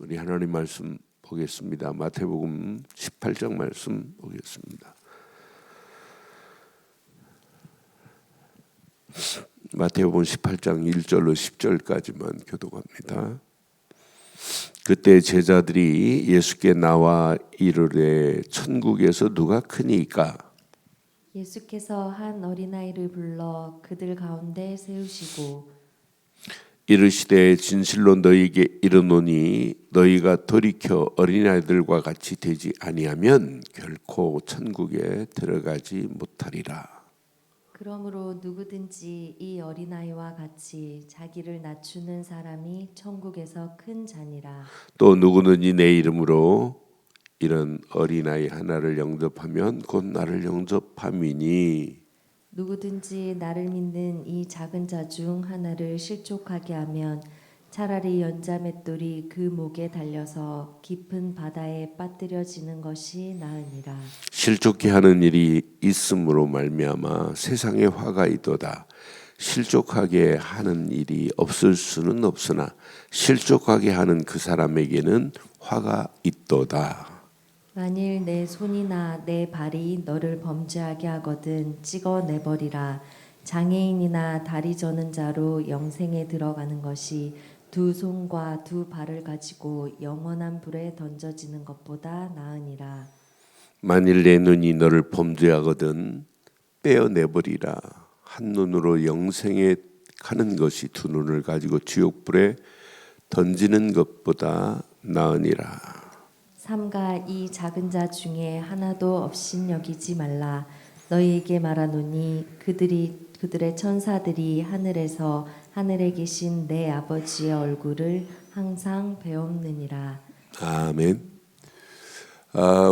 우리 하나님 말씀 보겠습니다. 마태복음 18장 말씀 보겠습니다. 마태복음 18장 1절로 10절까지만 교독합니다. 그때 제자들이 예수께 나와 이르되 천국에서 누가 크니까? 예수께서 한 어린아이를 불러 그들 가운데 세우시고 이르시되 진실로 너희에게 이르노니 너희가 돌이켜 어린아이들과 같이 되지 아니하면 결코 천국에 들어가지 못하리라. 그러므로 누구든지 이 어린아이와 같이 자기를 낮추는 사람이 천국에서 큰 자니라. 또 누구든지 내 이름으로 이런 어린아이 하나를 영접하면 곧 나를 영접함이니 누구든지 나를 믿는 이 작은 자 중 하나를 실족하게 하면 차라리 연자맷돌이 그 목에 달려서 깊은 바다에 빠뜨려지는 것이 나으니라. 실족케 하는 일이 있음으로 말미암아 세상에 화가 있도다. 실족하게 하는 일이 없을 수는 없으나 실족하게 하는 그 사람에게는 화가 있도다. 만일 내 손이나 내 발이 너를 범죄하게 하거든 찍어 내버리라. 장애인이나 다리 저는 자로 영생에 들어가는 것이 두 손과 두 발을 가지고 영원한 불에 던져지는 것보다 나으니라. 만일 내 눈이 너를 범죄하거든 빼어내버리라. 한 눈으로 영생에 가는 것이 두 눈을 가지고 지옥불에 던지는 것보다 나으니라. 삼가 이 작은 자 중에 하나도 업신여기지 말라. 너희에게 말하노니 그들의 천사들이 하늘에서 하늘에 계신 내 아버지의 얼굴을 항상 배옵느니라. 아멘.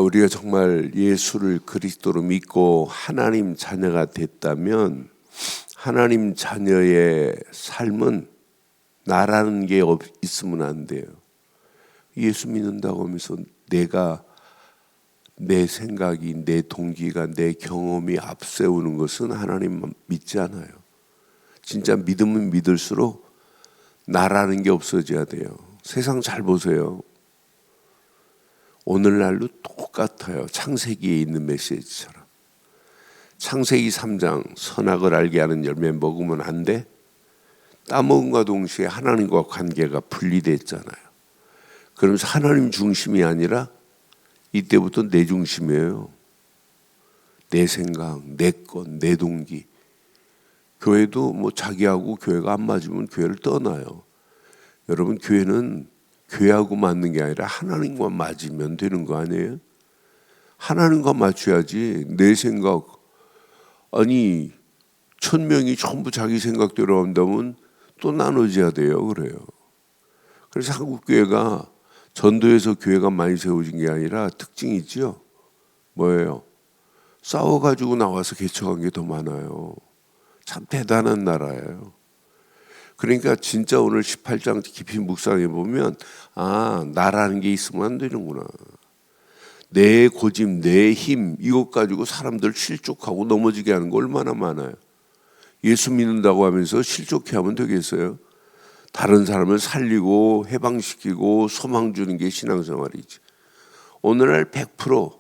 우리가 정말 예수를 그리스도로 믿고 하나님 자녀가 됐다면 하나님 자녀의 삶은 나라는 게 있으면 안 돼요. 예수 믿는다고 하면서 내가 내 생각이 내 동기가 내 경험이 앞세우는 것은 하나님 믿지 않아요. 진짜 믿으면 믿을수록 나라는 게 없어져야 돼요. 세상 잘 보세요. 오늘날도 똑같아요. 창세기에 있는 메시지처럼. 창세기 3장 선악을 알게 하는 열매 먹으면 안 돼? 따먹음과 동시에 하나님과 관계가 분리됐잖아요. 그러면서 하나님 중심이 아니라 이때부터 내 중심이에요. 내 생각, 내 것, 내 동기. 교회도 뭐 자기하고 교회가 안 맞으면 교회를 떠나요. 여러분 교회는 교회하고 맞는 게 아니라 하나님과 맞으면 되는 거 아니에요? 하나님과 맞춰야지. 내 생각 아니 1000명이 전부 자기 생각대로 한다면 또 나눠져야 돼요. 그래요. 그래서 한국 교회가 전도에서 교회가 많이 세워진 게 아니라 특징이 있죠. 뭐예요? 싸워가지고 나와서 개척한 게 더 많아요. 참 대단한 나라예요. 그러니까 진짜 오늘 18장 깊이 묵상해 보면 나라는 게 있으면 안 되는구나. 내 고집, 내 힘 이것 가지고 사람들 실족하고 넘어지게 하는 거 얼마나 많아요. 예수 믿는다고 하면서 실족해 하면 되겠어요? 다른 사람을 살리고 해방시키고 소망 주는 게 신앙생활이지. 오늘날 100%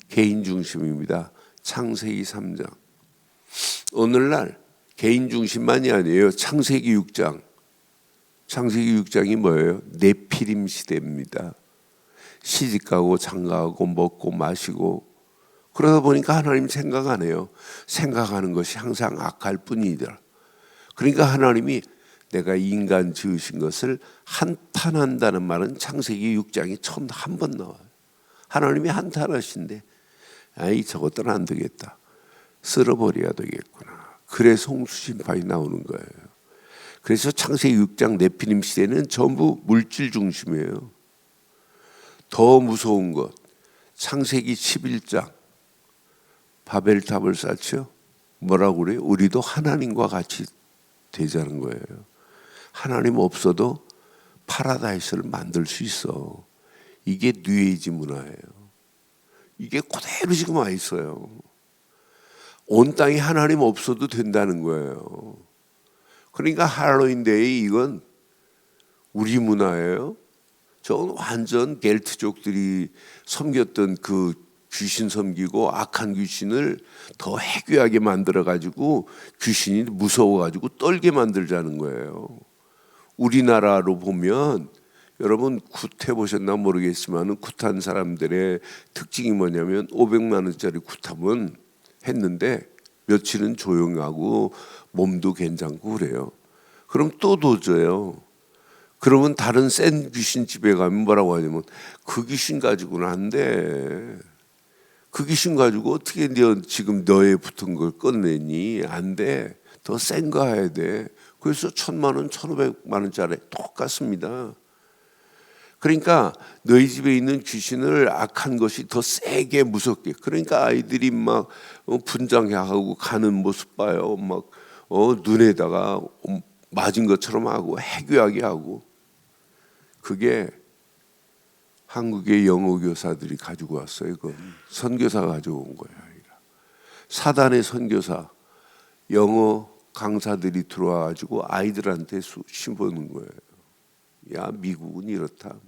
개인 중심입니다. 창세기 3장. 오늘날 개인 중심만이 아니에요. 창세기 6장. 창세기 6장이 뭐예요? 네피림 시대입니다. 시집가고 장가가고 먹고 마시고 그러다 보니까 하나님 생각 안 해요. 생각하는 것이 항상 악할 뿐이더라. 그러니까 하나님이 내가 인간 지으신 것을 한탄한다는 말은 창세기 6장이 처음 한 번 나와요. 하나님이 한탄하신데 저것들은 안 되겠다. 쓸어버려야 되겠구나. 그래서 홍수심판이 나오는 거예요. 그래서 창세기 6장 네피림 시대는 전부 물질 중심이에요. 더 무서운 것 창세기 11장 바벨탑을 쌓죠. 뭐라고 그래요? 우리도 하나님과 같이 되자는 거예요. 하나님 없어도 파라다이스를 만들 수 있어. 이게 뉴에이지 문화예요. 이게 그대로 지금 와 있어요. 온 땅에 하나님 없어도 된다는 거예요. 그러니까 할로윈데이 이건 우리 문화예요. 저건 완전 겔트족들이 섬겼던 그 귀신 섬기고 악한 귀신을 더 해괴하게 만들어가지고 귀신이 무서워가지고 떨게 만들자는 거예요. 우리나라로 보면 여러분 굿 해보셨나 모르겠지만 굿한 사람들의 특징이 뭐냐면 500만 원짜리 굿하면 했는데 며칠은 조용하고 몸도 괜찮고 그래요. 그럼 또 도져요. 그러면 다른 센 귀신 집에 가면 뭐라고 하냐면 그 귀신 가지고는 안 돼. 그 귀신 가지고 어떻게 지금 너에 붙은 걸 끝내니? 안 돼. 더 센 거 해야 돼. 그래서 1,000만 원, 1,500만 원짜리 똑같습니다. 그러니까 너희 집에 있는 귀신을 악한 것이 더 세게 무섭게. 그러니까 아이들이 막 분장하고 가는 모습 봐요. 막 눈에다가 맞은 것처럼 하고 해괴하게 하고. 그게 한국의 영어 교사들이 가지고 왔어요. 그건 선교사가 가져온 거야. 사단의 선교사, 영어 강사들이 들어와가지고 아이들한테 심어놓은 거예요. 야, 미국은 이렇다.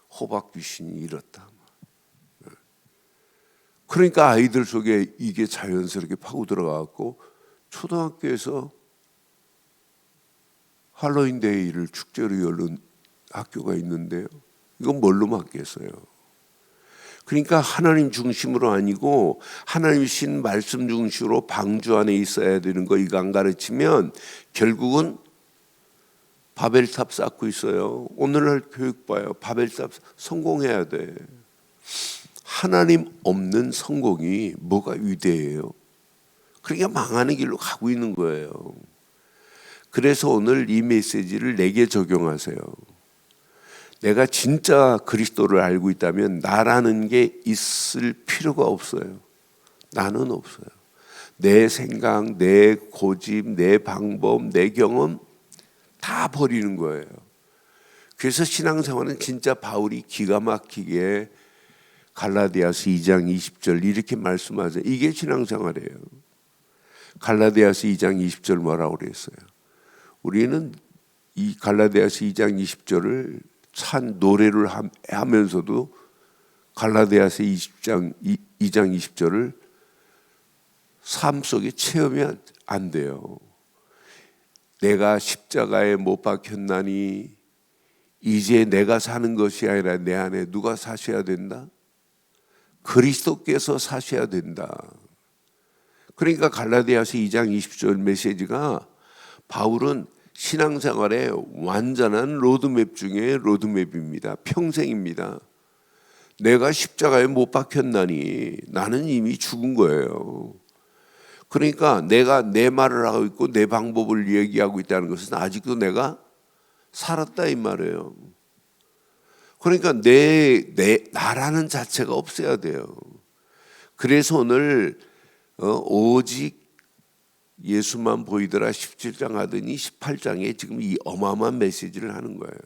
호박 귀신이 이렇다. 그러니까 아이들 속에 이게 자연스럽게 파고 들어가고 초등학교에서 할로윈 데이를 축제로 열는 학교가 있는데요. 이건 뭘로 맞겠어요? 그러니까 하나님 중심으로 아니고 하나님 신 말씀 중심으로 방주 안에 있어야 되는 거 이거 안 가르치면 결국은 바벨탑 쌓고 있어요. 오늘날 교육 봐요. 바벨탑 성공해야 돼. 하나님 없는 성공이 뭐가 위대해요? 그러니까 망하는 길로 가고 있는 거예요. 그래서 오늘 이 메시지를 내게 적용하세요. 내가 진짜 그리스도를 알고 있다면 나라는 게 있을 필요가 없어요. 나는 없어요. 내 생각, 내 고집, 내 방법, 내 경험 다 버리는 거예요. 그래서 신앙생활은 진짜 바울이 기가 막히게 갈라디아서 2장 20절 이렇게 말씀하세요. 이게 신앙생활이에요. 갈라디아서 2장 20절 뭐라고 그랬어요? 우리는 이 갈라디아서 2장 20절을 찬 노래를 하면서도 갈라디아서 2장 20절을 삶 속에 체험이 안 돼요. 내가 십자가에 못 박혔나니 이제 내가 사는 것이 아니라 내 안에 누가 사셔야 된다? 그리스도께서 사셔야 된다. 그러니까 갈라디아서 2장 20절 메시지가 바울은 신앙생활의 완전한 로드맵 중에 로드맵입니다. 평생입니다. 내가 십자가에 못 박혔나니 나는 이미 죽은 거예요. 그러니까 내가 내 말을 하고 있고 내 방법을 얘기하고 있다는 것은 아직도 내가 살았다 이 말이에요. 그러니까 나라는 자체가 없어야 돼요. 그래서 오늘 오직 예수만 보이더라 17장 하더니 18장에 지금 이 어마어마한 메시지를 하는 거예요.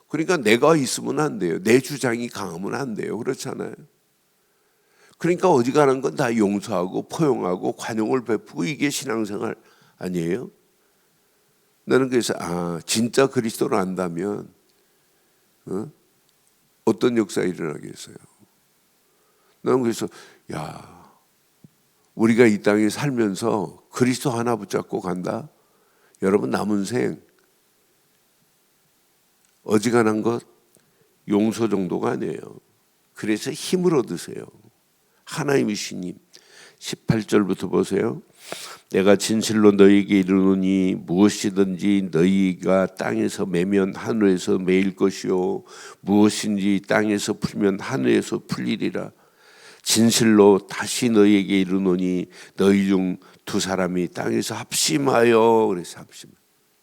그러니까 내가 있으면 안 돼요. 내 주장이 강하면 안 돼요. 그렇잖아요. 그러니까 어지간한 건 다 용서하고 포용하고 관용을 베푸고 이게 신앙생활 아니에요? 나는 그래서 진짜 그리스도를 안다면 어떤 역사가 일어나겠어요? 나는 그래서 우리가 이 땅에 살면서 그리스도 하나 붙잡고 간다? 여러분 남은 생 어지간한 것 용서 정도가 아니에요. 그래서 힘을 얻으세요. 하나님이 주님 18절부터 보세요. 내가 진실로 너희에게 이르노니 무엇이든지 너희가 땅에서 매면 하늘에서 매일 것이요 무엇인지 땅에서 풀면 하늘에서 풀리리라. 진실로 다시 너희에게 이르노니 너희 중 두 사람이 땅에서 합심하여 그래서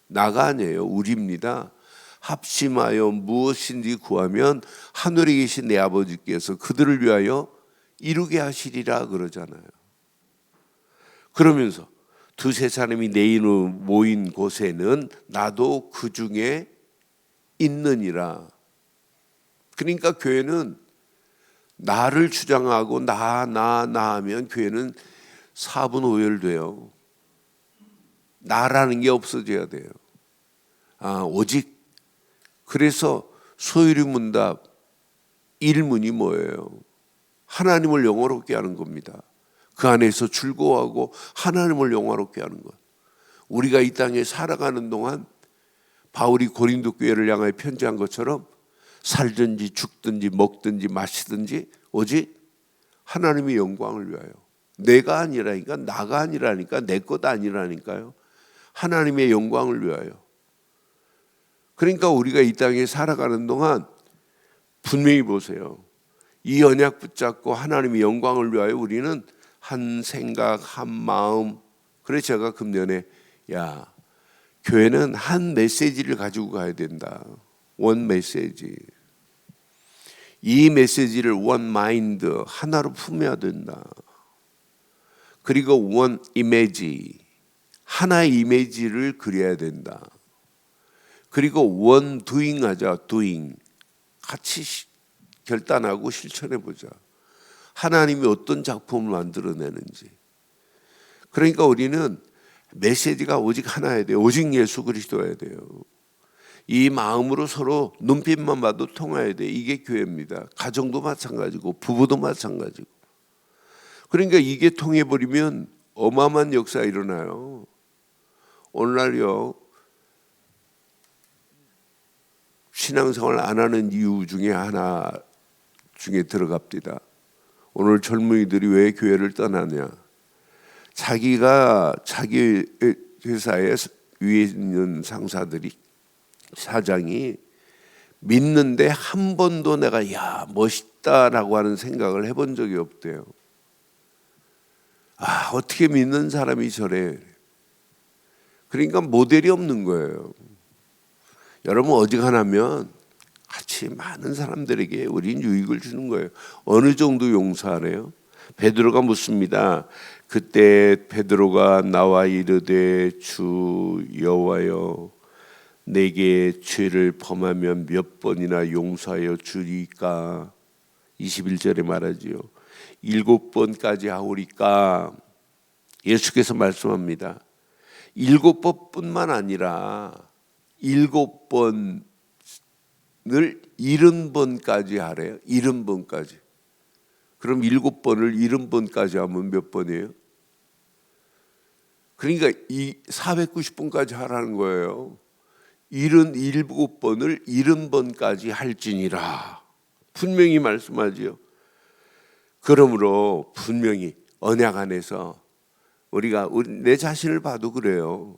나가 아니에요. 우리입니다. 합심하여 무엇인지 구하면 하늘에 계신 내 아버지께서 그들을 위하여 이루게 하시리라 그러잖아요. 그러면서 두세 사람이 내 이름으로 모인 곳에는 나도 그 중에 있느니라. 그러니까 교회는 나를 주장하고 나 하면 교회는 4분 오열돼요. 나라는 게 없어져야 돼요. 오직 그래서 소유리 문답 1문이 뭐예요? 하나님을 영화롭게 하는 겁니다. 그 안에서 즐거워하고 하나님을 영화롭게 하는 것. 우리가 이 땅에 살아가는 동안 바울이 고린도 교회를 향하여 편지한 것처럼 살든지 죽든지 먹든지 마시든지 오직 하나님의 영광을 위하여. 내가 아니라니까, 나가 아니라니까, 내 것 아니라니까요. 하나님의 영광을 위하여. 그러니까 우리가 이 땅에 살아가는 동안 분명히 보세요. 이 언약 붙잡고 하나님의 영광을 위하여 우리는 한 생각, 한 마음. 그래서 제가 금년에 교회는 한 메시지를 가지고 가야 된다. 원 메시지. 이 메시지를 원 마인드 하나로 품어야 된다. 그리고 원 이미지 하나의 이미지를 그려야 된다. 그리고 원 두잉 하자. 두잉 같이 결단하고 실천해 보자. 하나님이 어떤 작품을 만들어내는지. 그러니까 우리는 메시지가 오직 하나여야 돼요. 오직 예수 그리스도여야 돼요. 이 마음으로 서로 눈빛만 봐도 통해야 돼. 이게 교회입니다. 가정도 마찬가지고 부부도 마찬가지고. 그러니까 이게 통해버리면 어마어마한 역사가 일어나요. 오늘날요 신앙생활 안 하는 이유 중에 하나 중에 들어갑니다. 오늘 젊은이들이 왜 교회를 떠나냐? 자기가 자기 회사에 위에 있는 상사들이 사장이 믿는데 한 번도 내가 멋있다라고 하는 생각을 해본 적이 없대요. 어떻게 믿는 사람이 저래? 그러니까 모델이 없는 거예요. 여러분 어지간하면 같이 많은 사람들에게 우린 유익을 주는 거예요. 어느 정도 용서하래요? 베드로가 묻습니다. 그때 베드로가 나와 이르되 주 여호와여 내게 죄를 범하면 몇 번이나 용서하여 주리까? 21절에 말하지요. 7번까지 하오리까? 예수께서 말씀합니다. 7번뿐만 아니라 7번을 70번까지 하래요. 70번까지. 그럼 7번을 70번까지 하면 몇 번이에요? 그러니까 이 490번까지 하라는 거예요. 77번을 70번까지 할지니라. 분명히 말씀하지요. 그러므로 분명히 언약 안에서 내 자신을 봐도 그래요.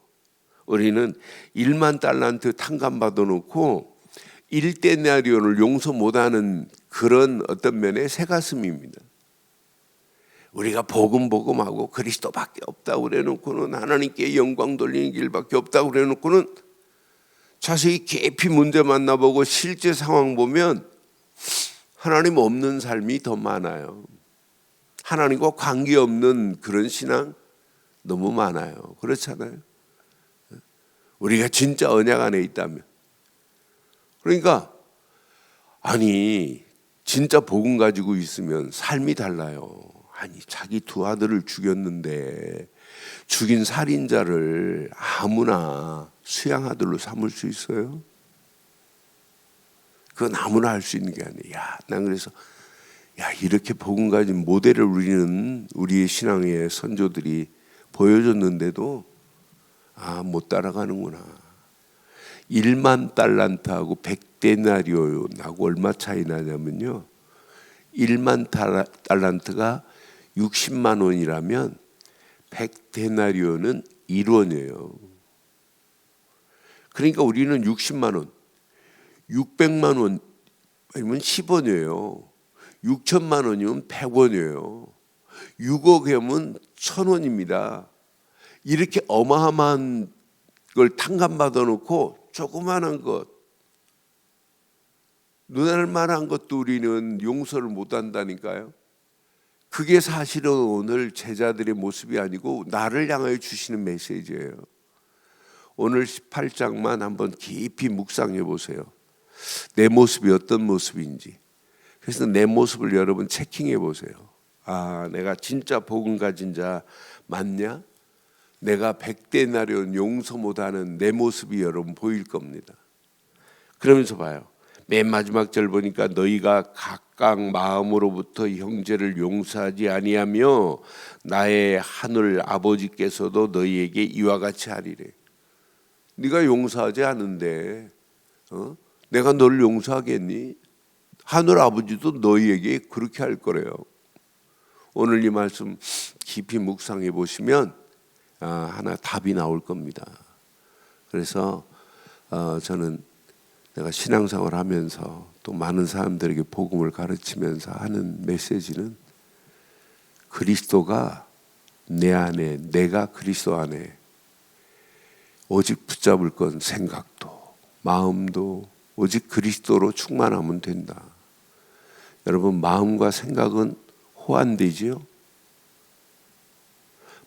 우리는 1만 달란트 탕감 받아놓고 1데나리온을 용서 못하는 그런 어떤 면의 새가슴입니다. 우리가 복음하고 그리스도밖에 없다고 그래놓고는 하나님께 영광 돌리는 길밖에 없다고 그래놓고는 자세히 깊이 문제 만나보고 실제 상황 보면 하나님 없는 삶이 더 많아요. 하나님과 관계없는 그런 신앙 너무 많아요. 그렇잖아요. 우리가 진짜 언약 안에 있다면. 그러니까 진짜 복음 가지고 있으면 삶이 달라요. 자기 두 아들을 죽였는데 죽인 살인자를 아무나 수양아들로 삼을 수 있어요? 그건 아무나 할 수 있는 게 아니에요. 난 그래서 이렇게 복음 가진 모델을 우리의 신앙의 선조들이 보여줬는데도 못 따라가는구나. 1만 달란트하고 100데나리온하고 얼마 차이 나냐면요. 1만 달란트가 60만 원이라면 100데나리온은 1원이에요. 그러니까 우리는 60만 원, 600만 원 아니면 10원이에요. 6천만 원이면 100원이에요. 6억이면 1,000원입니다. 이렇게 어마어마한 걸 탕감받아 놓고 조그마한 것, 눈알 만한 것도 우리는 용서를 못 한다니까요. 그게 사실은 오늘 제자들의 모습이 아니고 나를 향하여 주시는 메시지예요. 오늘 18장만 한번 깊이 묵상해 보세요. 내 모습이 어떤 모습인지. 그래서 내 모습을 여러분 체킹해 보세요. 내가 진짜 복음 가진 자 맞냐? 내가 100데나리온 용서 못하는 내 모습이 여러분 보일 겁니다. 그러면서 봐요. 맨 마지막 절 보니까 너희가 각각 마음으로부터 형제를 용서하지 아니하며 나의 하늘 아버지께서도 너희에게 이와 같이 하리래. 네가 용서하지 않은데 내가 너를 용서하겠니? 하늘 아버지도 너희에게 그렇게 할 거래요. 오늘 이 말씀 깊이 묵상해 보시면 하나 답이 나올 겁니다. 그래서 저는 내가 신앙생활 하면서 또 많은 사람들에게 복음을 가르치면서 하는 메시지는 그리스도가 내 안에, 내가 그리스도 안에 오직 붙잡을 건 생각도 마음도 오직 그리스도로 충만하면 된다. 여러분, 마음과 생각은 호환되지요.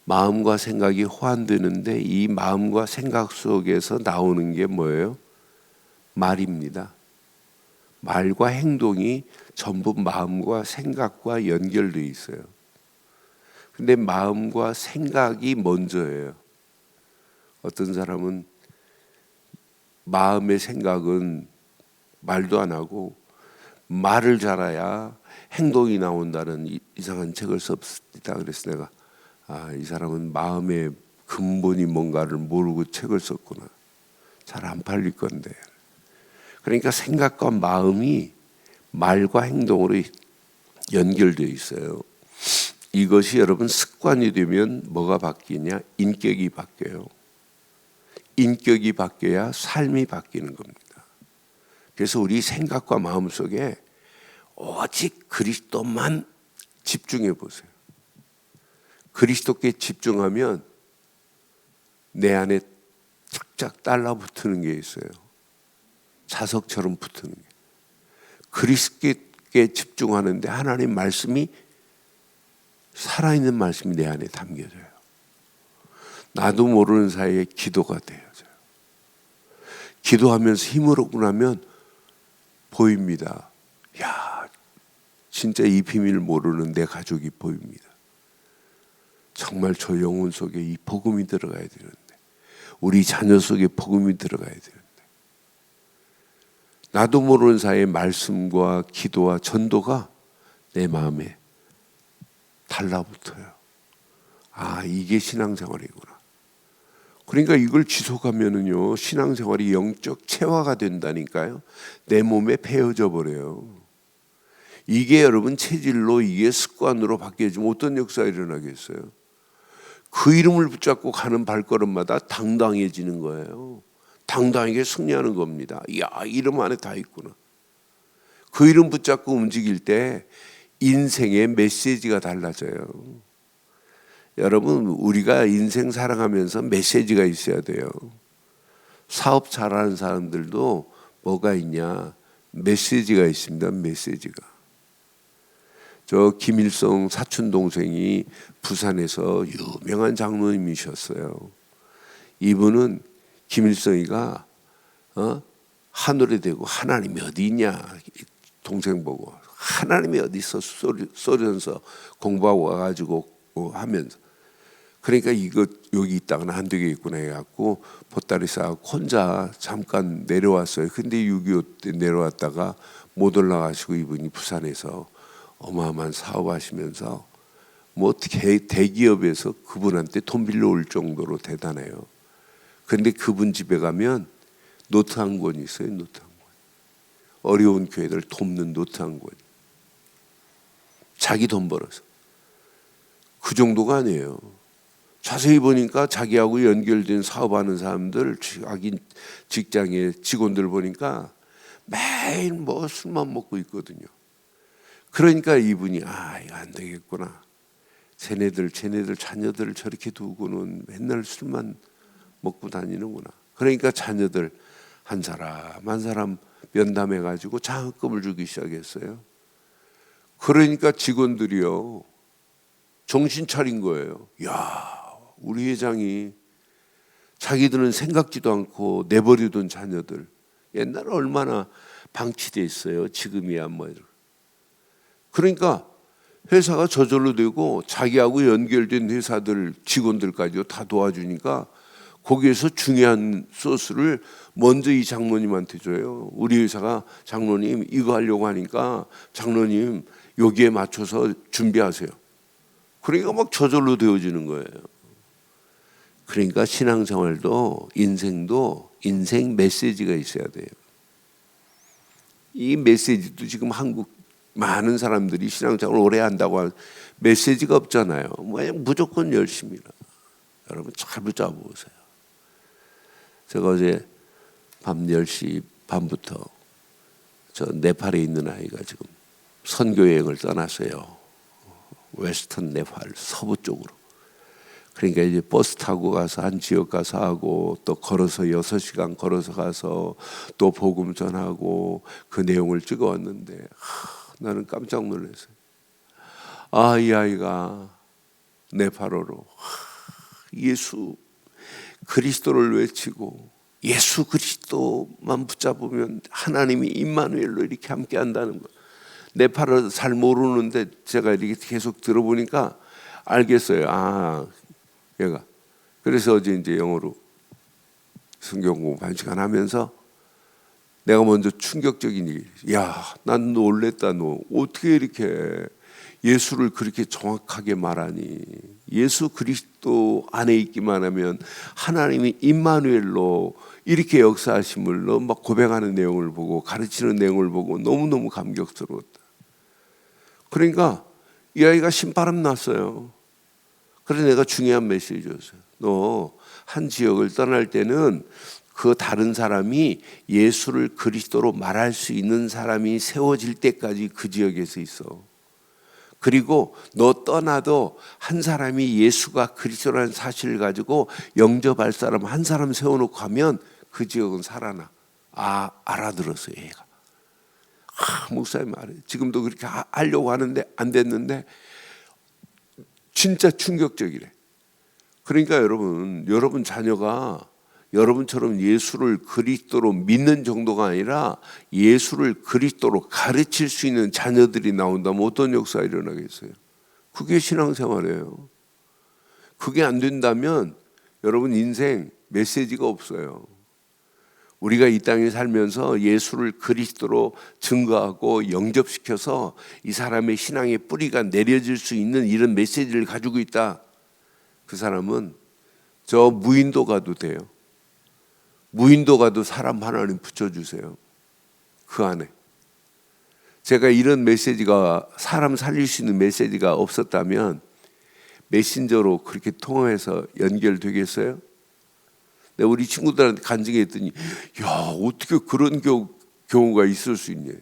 마음과 생각이 호환되는데 이 마음과 생각 속에서 나오는 게 뭐예요? 말입니다. 말과 행동이 전부 마음과 생각과 연결되어 있어요. 근데 마음과 생각이 먼저예요. 어떤 사람은 마음의 생각은 말도 안 하고 말을 잘해야 행동이 나온다는 이상한 책을 썼습니다. 그래서 내가 이 사람은 마음의 근본이 뭔가를 모르고 책을 썼구나. 잘 안 팔릴 건데. 그러니까 생각과 마음이 말과 행동으로 연결되어 있어요. 이것이 여러분 습관이 되면 뭐가 바뀌냐? 인격이 바뀌어요. 인격이 바뀌어야 삶이 바뀌는 겁니다. 그래서 우리 생각과 마음 속에 오직 그리스도만 집중해 보세요. 그리스도께 집중하면 내 안에 착착 달라붙는 게 있어요. 자석처럼 붙는 게. 그리스도께 집중하는데 하나님 말씀이 살아있는 말씀이 내 안에 담겨져요. 나도 모르는 사이에 기도가 되어져요. 기도하면서 힘을 얻고 나면 보입니다. 야, 진짜 이 비밀을 모르는 내 가족이 보입니다. 정말 저 영혼 속에 이 복음이 들어가야 되는데, 우리 자녀 속에 복음이 들어가야 되는데, 나도 모르는 사이에 말씀과 기도와 전도가 내 마음에 달라붙어요. 이게 신앙생활이구나. 그러니까 이걸 지속하면은요, 신앙생활이 영적 체화가 된다니까요. 내 몸에 배어져 버려요. 이게 여러분 체질로, 이게 습관으로 바뀌어지면 어떤 역사가 일어나겠어요? 그 이름을 붙잡고 가는 발걸음마다 당당해지는 거예요. 당당하게 승리하는 겁니다. 이야, 이름 안에 다 있구나. 그 이름 붙잡고 움직일 때 인생의 메시지가 달라져요. 여러분, 우리가 인생 살아가면서 메시지가 있어야 돼요. 사업 잘하는 사람들도 뭐가 있냐? 메시지가 있습니다. 메시지가. 저 김일성 사촌 동생이 부산에서 유명한 장로님이셨어요. 이분은 김일성이가 하늘에 대고 하나님이 어디 있냐? 동생 보고 하나님이 어디 있어? 쏘면서 공부하고 와가지고 하면서, 그러니까 이거 여기 있다가는 안 되겠구나 해갖고 보따리 싸고 혼자 잠깐 내려왔어요. 근데 6.25 때 내려왔다가 못 올라가시고 이분이 부산에서 어마어마한 사업하시면서 뭐 어떻게 대기업에서 그분한테 돈 빌려올 정도로 대단해요. 그런데 그분 집에 가면 노트 한 권이 있어요. 노트 한 권. 어려운 교회들 돕는 노트 한 권. 자기 돈 벌어서. 그 정도가 아니에요. 자세히 보니까 자기하고 연결된 사업하는 사람들, 자기 직장의 직원들 보니까 매일 뭐 술만 먹고 있거든요. 그러니까 이분이 이거 안 되겠구나. 쟤네들 자녀들을 저렇게 두고는 맨날 술만 먹고 다니는구나. 그러니까 자녀들 한 사람 면담해가지고 장학금을 주기 시작했어요. 그러니까 직원들이요, 정신 차린 거예요. 야, 우리 회장이 자기들은 생각지도 않고 내버려둔 자녀들, 옛날에 얼마나 방치돼 있어요. 지금이야 뭐. 그러니까 회사가 저절로 되고 자기하고 연결된 회사들 직원들까지도 다 도와주니까 거기에서 중요한 소스를 먼저 이 장로님한테 줘요. 우리 의사가 장로님 이거 하려고 하니까 장로님 여기에 맞춰서 준비하세요. 그러니까 막 저절로 되어지는 거예요. 그러니까 신앙생활도 인생도 인생 메시지가 있어야 돼요. 이 메시지도 지금 한국 많은 사람들이 신앙생활을 오래 한다고 하는 메시지가 없잖아요. 무조건 열심히라. 여러분 잘 붙잡아보세요. 제가 어제 밤 10시 반부터 저 네팔에 있는 아이가 지금 선교 여행을 떠났어요. 웨스턴 네팔 서부 쪽으로. 그러니까 이제 버스 타고 가서 한 지역 가서 하고 또 걸어서 6시간 걸어서 가서 또 복음 전하고 그 내용을 찍어왔는데 나는 깜짝 놀랐어요. 이 아이가 네팔어로 예수 그리스도를 외치고 예수 그리스도만 붙잡으면 하나님이 임마누엘로 이렇게 함께 한다는 거. 네팔어 잘 모르는데 제가 이렇게 계속 들어보니까 알겠어요. 얘가. 그래서 어제 이제 영어로 성경 공부 1시간 하면서 내가 먼저 충격적인 얘기. 난 놀랬다. 너 어떻게 이렇게 예수를 그렇게 정확하게 말하니? 예수 그리스도 안에 있기만 하면 하나님이 임마누엘로 이렇게 역사하심을 너 막 고백하는 내용을 보고 가르치는 내용을 보고 너무너무 감격스러웠다. 그러니까 이 아이가 신바람 났어요. 그래서 내가 중요한 메시지였어요. 너 한 지역을 떠날 때는 그 다른 사람이 예수를 그리스도로 말할 수 있는 사람이 세워질 때까지 그 지역에서 있어. 그리고 너 떠나도 한 사람이 예수가 그리스도라는 사실을 가지고 영접할 사람 한 사람 세워놓고 하면 그 지역은 살아나. 알아들었어요, 얘가. 목사님 말해. 지금도 그렇게 하려고 하는데 안 됐는데 진짜 충격적이래. 그러니까 여러분 자녀가 여러분처럼 예수를 그리스도로 믿는 정도가 아니라 예수를 그리스도로 가르칠 수 있는 자녀들이 나온다면 어떤 역사가 일어나겠어요? 그게 신앙생활이에요. 그게 안 된다면 여러분 인생 메시지가 없어요. 우리가 이 땅에 살면서 예수를 그리스도로 증거하고 영접시켜서 이 사람의 신앙의 뿌리가 내려질 수 있는 이런 메시지를 가지고 있다. 그 사람은 저 무인도 가도 돼요. 무인도 가도 사람 하나님 붙여주세요. 그 안에. 제가 이런 메시지가 사람 살릴 수 있는 메시지가 없었다면 메신저로 그렇게 통화해서 연결되겠어요? 내가 우리 친구들한테 간증했더니 어떻게 그런 경우가 있을 수 있냐.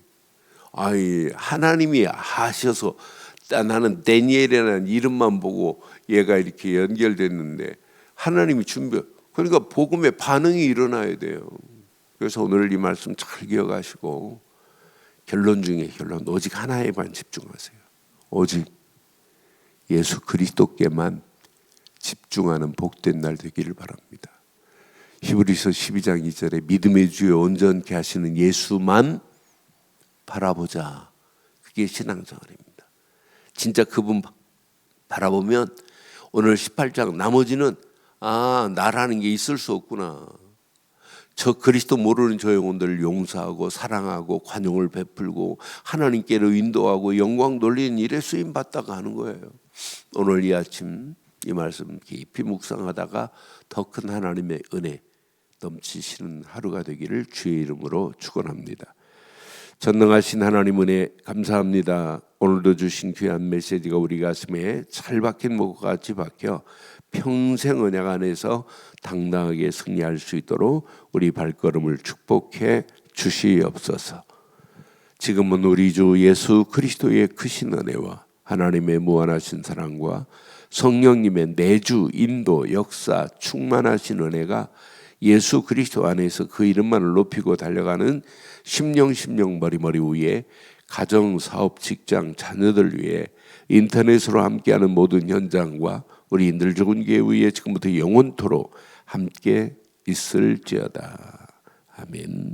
하나님이 하셔서 나는 다니엘이라는 이름만 보고 얘가 이렇게 연결됐는데 하나님이 그러니까 복음의 반응이 일어나야 돼요. 그래서 오늘 이 말씀 잘 기억하시고 결론 중에 결론 오직 하나에만 집중하세요. 오직 예수 그리스도께만 집중하는 복된 날 되기를 바랍니다. 히브리서 12장 2절에 믿음의 주여 온전케 하시는 예수만 바라보자. 그게 신앙생활입니다. 진짜 그분 바라보면 오늘 18장 나머지는 나라는 게 있을 수 없구나. 저 그리스도 모르는 저 영혼들을 용서하고 사랑하고 관용을 베풀고 하나님께로 인도하고 영광 돌리는 일에 쓰임받다가 하는 거예요. 오늘 이 아침 이 말씀 깊이 묵상하다가 더 큰 하나님의 은혜 넘치시는 하루가 되기를 주의 이름으로 축원합니다. 전능하신 하나님 은혜 감사합니다. 오늘도 주신 귀한 메시지가 우리 가슴에 잘 박힌 목과 같이 박혀 평생 언약 안에서 당당하게 승리할 수 있도록 우리 발걸음을 축복해 주시옵소서. 지금은 우리 주 예수 그리스도의 크신 은혜와 하나님의 무한하신 사랑과 성령님의 내주, 인도, 역사, 충만하신 은혜가 예수 그리스도 안에서 그 이름만을 높이고 달려가는 심령 머리머리 위에 가정, 사업, 직장, 자녀들 위해 인터넷으로 함께하는 모든 현장과 우리 인들 좋은 교회 위에 지금부터 영원토록 함께 있을지어다. 아멘.